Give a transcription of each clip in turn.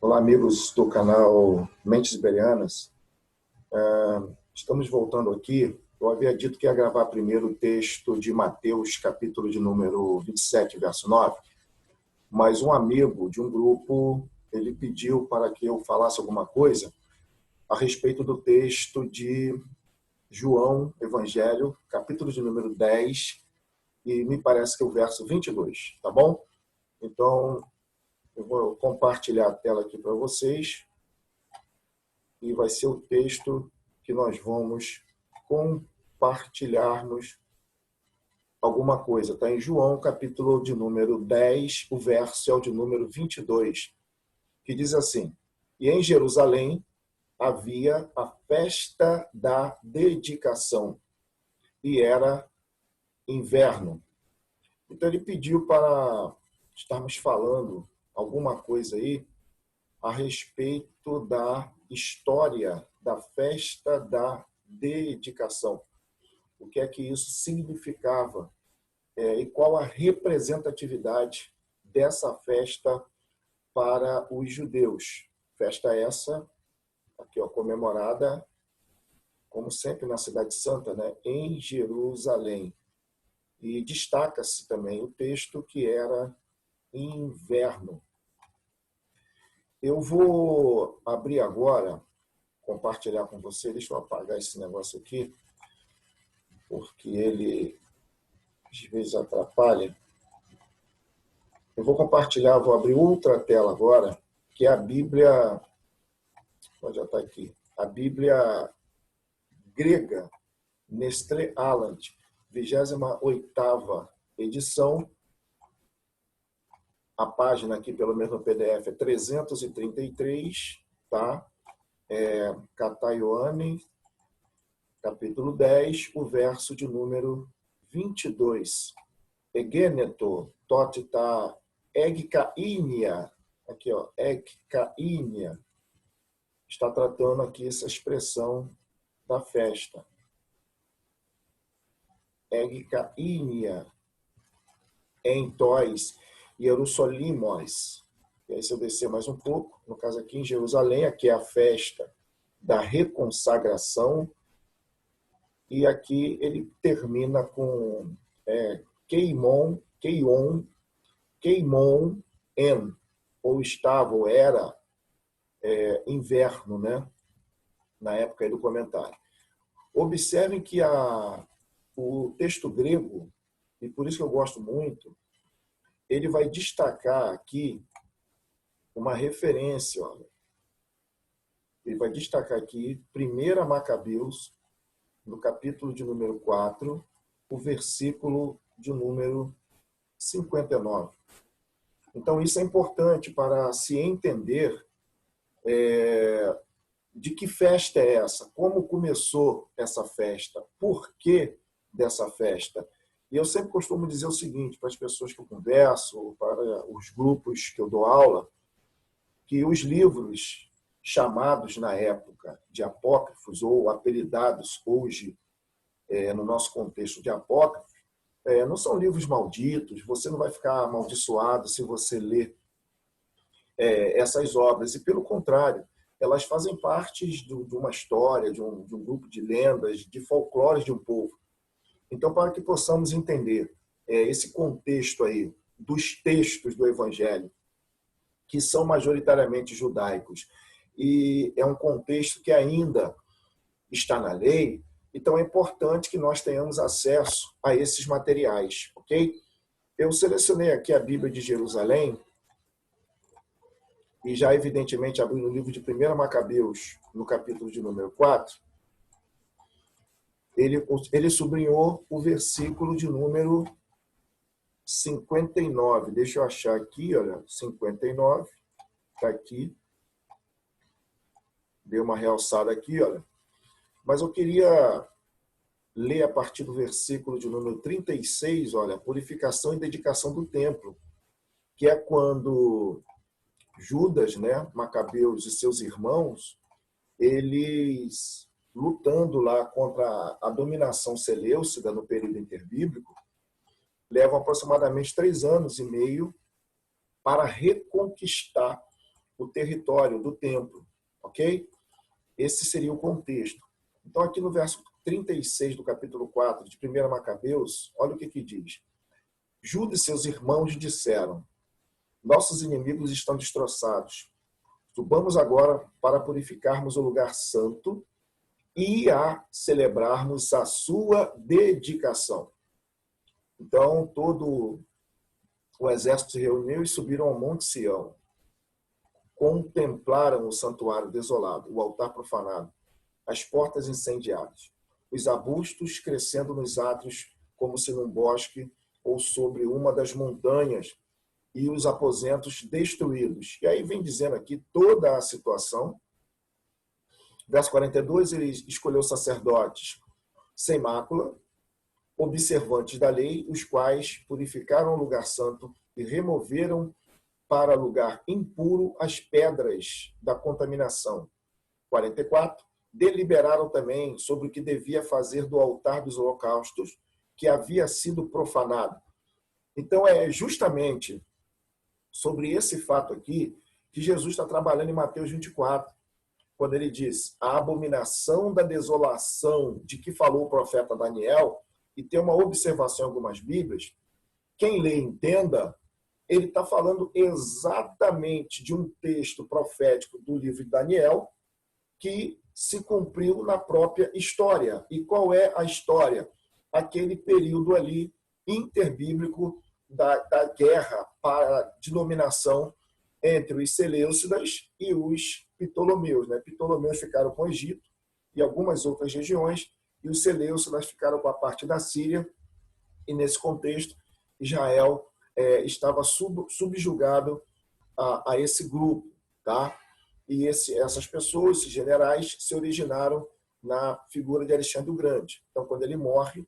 Olá, amigos do canal Mentes Iberianas. Estamos voltando aqui. Eu havia dito que ia gravar primeiro o texto de Mateus, capítulo de número 27, verso 9, mas um amigo de um grupo, ele pediu para que eu falasse alguma coisa a respeito do texto de João, Evangelho, capítulo de número 10, e me parece que é o verso 22, tá bom? Então, eu vou compartilhar a tela aqui para vocês e vai ser o texto que nós vamos compartilharmos alguma coisa. Está em João, capítulo de número 10, o verso é o de número 22, que diz assim: E em Jerusalém havia a festa da dedicação, e era inverno. Então ele pediu para estarmos falando alguma coisa aí a respeito da história da festa da dedicação. O que é que isso significava e qual a representatividade dessa festa para os judeus. Festa essa, aqui ó, comemorada, como sempre, na Cidade Santa, né, em Jerusalém. E destaca-se também o texto que era inverno. Eu vou abrir agora, compartilhar com você. Deixa eu apagar esse negócio aqui, porque ele às vezes atrapalha. Eu vou compartilhar, vou abrir outra tela agora, que é a Bíblia, já está aqui, a Bíblia grega, Nestlé Aland, 28ª edição. A página aqui, pelo menos no PDF, é 333, tá? Kataioane, capítulo 10, o verso de número 22. Egeneto, totita, egkainia, aqui ó, egkainia, está tratando aqui essa expressão da festa. Egkainia, entóis, Jerusalimos. E aí, se eu descer mais um pouco, no caso aqui em Jerusalém, aqui é a festa da reconsagração, e aqui ele termina com Keimon, En, ou estava, ou era inverno, né? Na época aí do comentário. Observem que o texto grego, e por isso que eu gosto muito, ele vai destacar aqui uma referência. Olha. Ele vai destacar aqui 1 Macabeus, no capítulo de número 4, o versículo de número 59. Então, isso é importante para se entender de que festa é essa, como começou essa festa, por que dessa festa. E eu sempre costumo dizer o seguinte para as pessoas que eu converso, para os grupos que eu dou aula, que os livros chamados na época de apócrifos, ou apelidados hoje, no nosso contexto de apócrifos, não são livros malditos, você não vai ficar amaldiçoado se você ler essas obras, e pelo contrário, elas fazem parte de uma história, de um grupo de lendas, de folclores de um povo. Então, para que possamos entender esse contexto aí dos textos do Evangelho, que são majoritariamente judaicos, e é um contexto que ainda está na lei, então é importante que nós tenhamos acesso a esses materiais, ok? Eu selecionei aqui a Bíblia de Jerusalém, e já evidentemente abri no livro de 1 Macabeus, no capítulo de número 4, ele sublinhou o versículo de número 59. Deixa eu achar aqui, olha, 59, está aqui. Dei uma realçada aqui, olha. Mas eu queria ler a partir do versículo de número 36, olha, purificação e dedicação do templo, que é quando Judas, né, Macabeus e seus irmãos, eles lutando lá contra a dominação seleucida no período interbíblico, levam aproximadamente 3 anos e meio para reconquistar o território do templo, ok? Esse seria o contexto. Então, aqui no verso 36 do capítulo 4 de 1 Macabeus, olha o que diz. Judas e seus irmãos disseram, nossos inimigos estão destroçados. Subamos agora para purificarmos o lugar santo e a celebrarmos a sua dedicação. Então, todo o exército se reuniu e subiram ao Monte Sião. Contemplaram o santuário desolado, o altar profanado, as portas incendiadas, os arbustos crescendo nos átrios como se num bosque ou sobre uma das montanhas, e os aposentos destruídos. E aí vem dizendo aqui toda a situação. Verso 42, ele escolheu sacerdotes sem mácula, observantes da lei, os quais purificaram o lugar santo e removeram para lugar impuro as pedras da contaminação. 44, deliberaram também sobre o que devia fazer do altar dos holocaustos, que havia sido profanado. Então, é justamente sobre esse fato aqui que Jesus está trabalhando em Mateus 24, quando ele diz a abominação da desolação de que falou o profeta Daniel, e tem uma observação em algumas Bíblias, quem lê e entenda, ele está falando exatamente de um texto profético do livro de Daniel que se cumpriu na própria história. E qual é a história? Aquele período ali interbíblico da guerra para de dominação entre os Seleucidas e os Ptolomeus. Ptolomeus ficaram com o Egito e algumas outras regiões, e os Seleucidas ficaram com a parte da Síria, e nesse contexto Israel estava subjugado a esse grupo, tá? E essas pessoas, esses generais, se originaram na figura de Alexandre o Grande. Então, quando ele morre,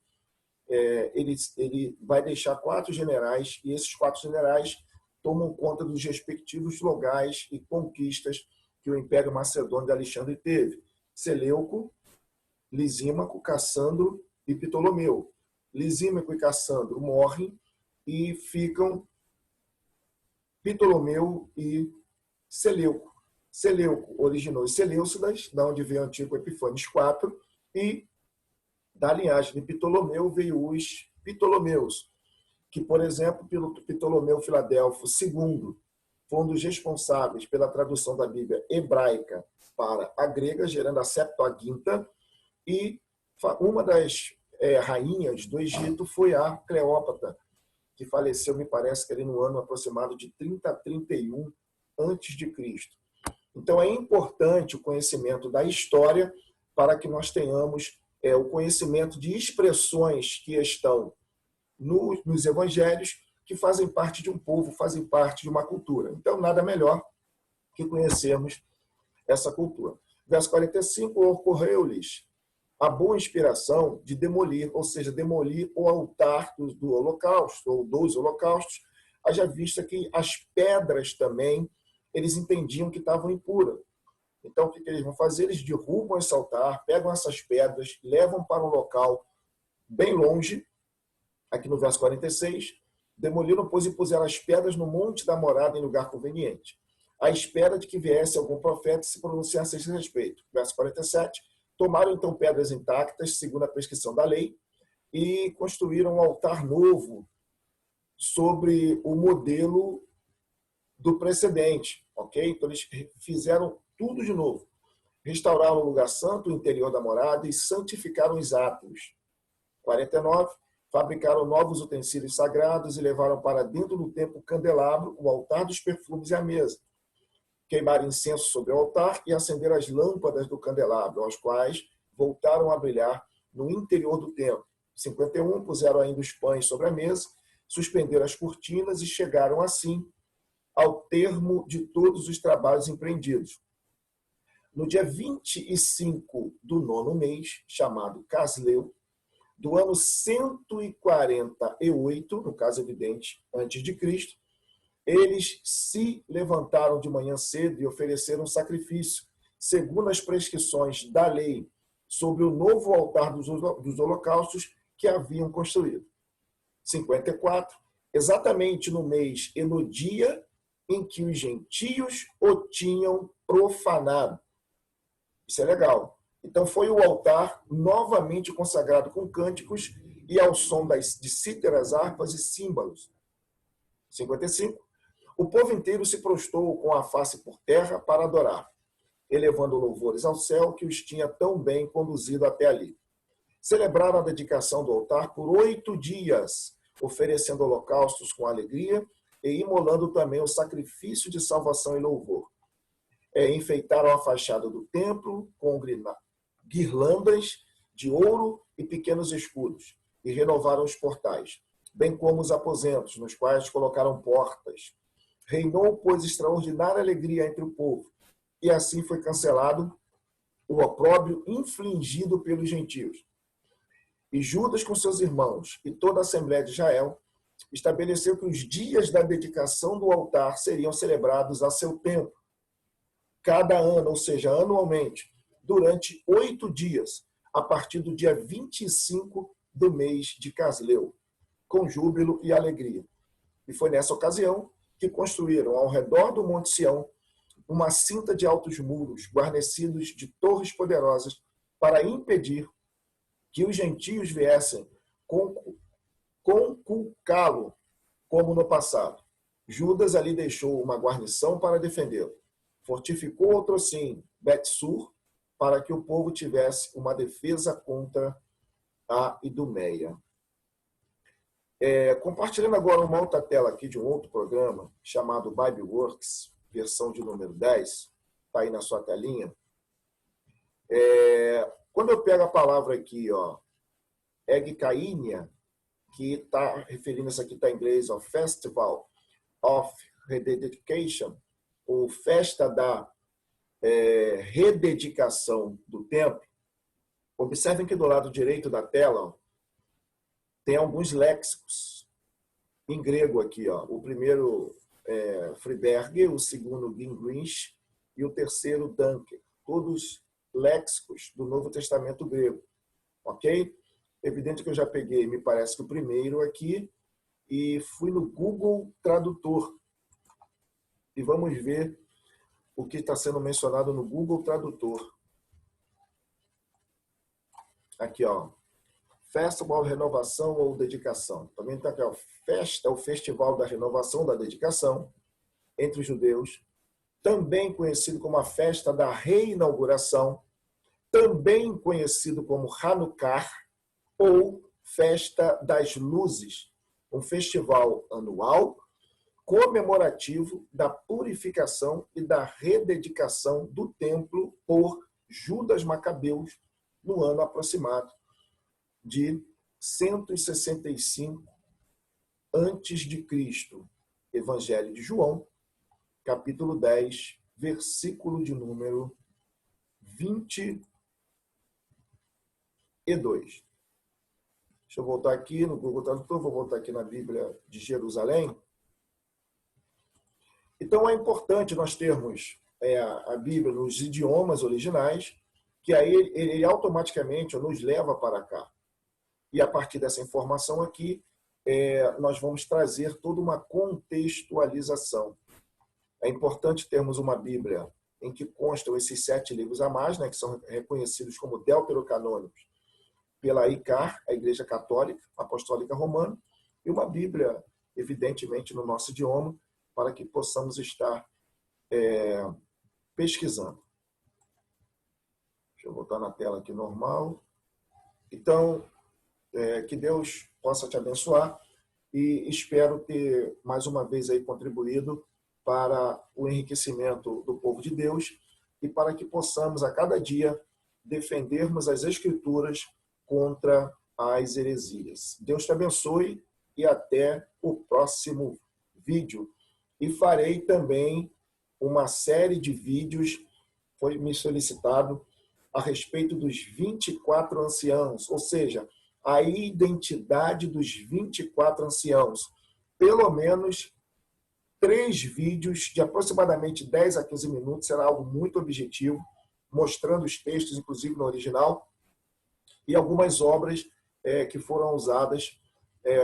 ele vai deixar 4 generais, e esses 4 generais tomam conta dos respectivos locais e conquistas que o Império Macedônio de Alexandre teve. Seleuco, Lisímaco, Cassandro e Ptolomeu. Lisímaco e Cassandro morrem e ficam Ptolomeu e Seleuco. Seleuco originou os Seleucidas, da onde veio o antigo Epifânes IV, e da linhagem de Ptolomeu veio os Ptolomeus, que, por exemplo, Ptolomeu Filadelfo II foi um dos responsáveis pela tradução da Bíblia hebraica para a grega, gerando a Septuaginta, e uma das rainhas do Egito foi a Cleópatra, que faleceu, me parece que ali no ano aproximado de 30 a 31 antes de Cristo. Então é importante o conhecimento da história para que nós tenhamos o conhecimento de expressões que estão nos evangelhos, que fazem parte de um povo, fazem parte de uma cultura. Então, nada melhor que conhecermos essa cultura. Verso 45, ocorreu-lhes a boa inspiração de demolir, ou seja, demolir o altar do holocausto, ou dos holocaustos, haja vista que as pedras também, eles entendiam que estavam impuras. Então, o que eles vão fazer? Eles derrubam esse altar, pegam essas pedras, levam para um local bem longe, aqui no verso 46, demoliram, pois, e puseram as pedras no monte da morada em lugar conveniente, à espera de que viesse algum profeta e se pronunciasse a esse respeito. Verso 47, tomaram então pedras intactas, segundo a prescrição da lei, e construíram um altar novo sobre o modelo do precedente, ok? Então, eles fizeram tudo de novo. Restauraram o lugar santo, o interior da morada, e santificaram os átrios. 49, fabricaram novos utensílios sagrados e levaram para dentro do templo o candelabro, o altar dos perfumes e a mesa. Queimaram incenso sobre o altar e acenderam as lâmpadas do candelabro, aos quais voltaram a brilhar no interior do templo. 51, puseram ainda os pães sobre a mesa, suspenderam as cortinas e chegaram assim ao termo de todos os trabalhos empreendidos. No dia 25 do 9º mês, chamado Casleu, do ano 148, no caso evidente, antes de Cristo, eles se levantaram de manhã cedo e ofereceram um sacrifício, segundo as prescrições da lei, sobre o novo altar dos holocaustos que haviam construído. 54, exatamente no mês Enodia, em que os gentios o tinham profanado. Isso é legal. Então foi o altar novamente consagrado com cânticos e ao som de cítaras, harpas e símbolos. 55. O povo inteiro se prostrou com a face por terra para adorar, elevando louvores ao céu que os tinha tão bem conduzido até ali. Celebraram a dedicação do altar por 8 dias, oferecendo holocaustos com alegria e imolando também o sacrifício de salvação e louvor. Enfeitaram a fachada do templo com guirlandas de ouro e pequenos escudos, e renovaram os portais, bem como os aposentos, nos quais colocaram portas. Reinou, pois, extraordinária alegria entre o povo, e assim foi cancelado o opróbrio infligido pelos gentios. E Judas, com seus irmãos e toda a Assembleia de Israel, estabeleceu que os dias da dedicação do altar seriam celebrados a seu tempo, cada ano, ou seja, anualmente, durante 8 dias, a partir do dia 25 do mês de Casleu, com júbilo e alegria. E foi nessa ocasião que construíram ao redor do Monte Sião uma cinta de altos muros, guarnecidos de torres poderosas, para impedir que os gentios viessem conculcá-lo, como no passado. Judas ali deixou uma guarnição para defendê-lo. Fortificou outrossim Bet-sur, para que o povo tivesse uma defesa contra a Idumeia. Compartilhando agora uma outra tela aqui de um outro programa, chamado Bibleworks, versão de número 10, está aí na sua telinha. Quando eu pego a palavra aqui, Egkainia, que está referindo, isso aqui está em inglês, Festival of Rededication, ou Festa da Rededicação do Templo. Observem que do lado direito da tela tem alguns léxicos em grego aqui. O primeiro Friberger, o segundo Gingrich e o terceiro Dunker. Todos léxicos do Novo Testamento grego. Ok? Evidente que eu já peguei, me parece que o primeiro aqui, e fui no Google Tradutor. E vamos ver o que está sendo mencionado no Google Tradutor. Aqui, Festival, renovação ou dedicação. Também está aqui, festa, o festival da renovação da dedicação entre os judeus, também conhecido como a festa da reinauguração, também conhecido como Hanukkah ou festa das luzes, um festival anual comemorativo da purificação e da rededicação do templo por Judas Macabeus no ano aproximado de 165 antes de Cristo. Evangelho de João, capítulo 10, versículo de número 22. Deixa eu voltar aqui no Google Tradutor, vou voltar aqui na Bíblia de Jerusalém. Então, é importante nós termos a Bíblia nos idiomas originais, que aí ele automaticamente nos leva para cá. E a partir dessa informação aqui, nós vamos trazer toda uma contextualização. É importante termos uma Bíblia em que constam esses 7 livros a mais, que são reconhecidos como deuterocanônicos pela ICAR, a Igreja Católica Apostólica Romana, e uma Bíblia, evidentemente, no nosso idioma, para que possamos estar pesquisando. Deixa eu voltar na tela aqui normal. Então, que Deus possa te abençoar e espero ter mais uma vez aí contribuído para o enriquecimento do povo de Deus e para que possamos a cada dia defendermos as Escrituras contra as heresias. Deus te abençoe e até o próximo vídeo. E farei também uma série de vídeos, foi me solicitado, a respeito dos 24 anciãos, ou seja, a identidade dos 24 anciãos. Pelo menos 3 vídeos de aproximadamente 10 a 15 minutos, será algo muito objetivo, mostrando os textos, inclusive no original, e algumas obras que foram usadas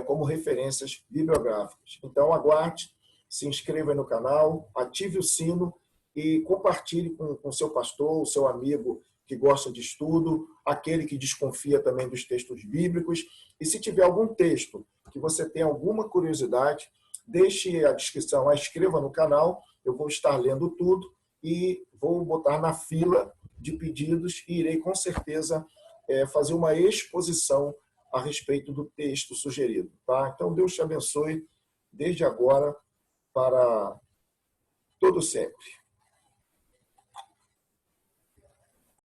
como referências bibliográficas. Então, aguarde se inscreva aí no canal, ative o sino e compartilhe com o seu pastor, o seu amigo que gosta de estudo, aquele que desconfia também dos textos bíblicos. E se tiver algum texto que você tem alguma curiosidade, deixe a descrição, escreva no canal, eu vou estar lendo tudo e vou botar na fila de pedidos e irei com certeza fazer uma exposição a respeito do texto sugerido. Tá? Então, Deus te abençoe desde agora para todo sempre.